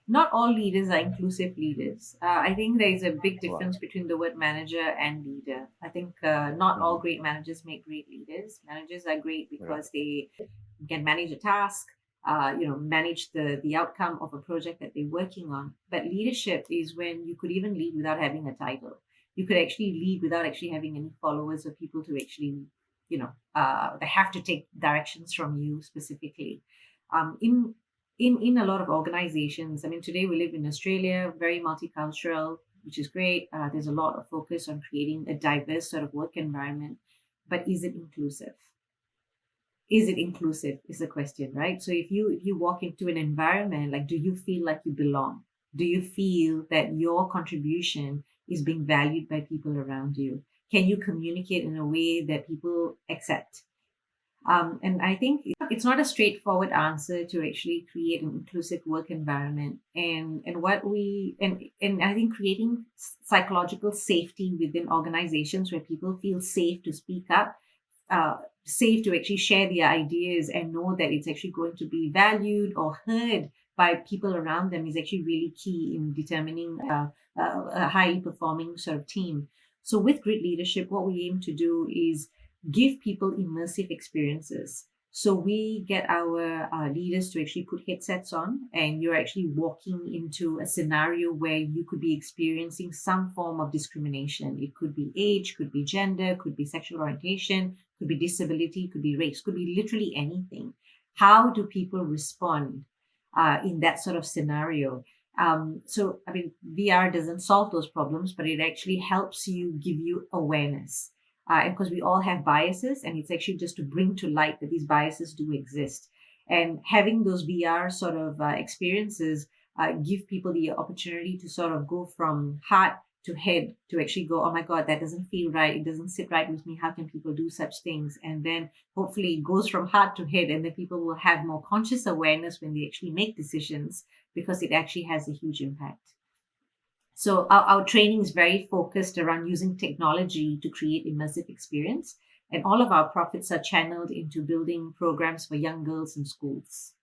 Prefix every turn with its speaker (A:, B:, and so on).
A: not all leaders are inclusive leaders. I think there is a big
B: Right.
A: difference between the word manager and leader. I think not all
B: Mm-hmm.
A: great managers make great leaders. Managers are great
B: Yeah.
A: because they can manage a task, manage the outcome of a project that they're working on. But leadership is when you could even lead without having a title. You could actually lead without actually having any followers or people to actually, they have to take directions from you specifically. In a lot of organizations, I mean, today we live in Australia, very multicultural, which is great. There's a lot of focus on creating a diverse sort of work environment, but is it inclusive? Is it inclusive is the question, right? So if you walk into an environment, like, do you feel like you belong? Do you feel that your contribution is being valued by people around you? Can you communicate in a way that people accept? And I think it's not a straightforward answer to actually create an inclusive work environment. And I think creating psychological safety within organizations where people feel safe to speak up, safe to actually share their ideas and know that it's actually going to be valued or heard by people around them is actually really key in determining a highly performing sort of team. So with grit leadership, what we aim to do is give people immersive experiences. So we get our leaders to actually put headsets on, and you're actually walking into a scenario where you could be experiencing some form of discrimination. It could be age, could be gender, could be sexual orientation, could be disability, could be race, could be literally anything. How do people respond in that sort of scenario? So, I mean, VR doesn't solve those problems, but it actually helps you give you awareness. And because we all have biases, and it's actually just to bring to light that these biases do exist. And having those VR sort of experiences give people the opportunity to sort of go from heart to head to actually go, oh my God, that doesn't feel right. It doesn't sit right with me. How can people do such things? And then hopefully it goes from heart to head, and then people will have more conscious awareness when they actually make decisions because it actually has a huge impact. So our training is very focused around using technology to create immersive experience. And all of our profits are channeled into building programs for young girls in schools.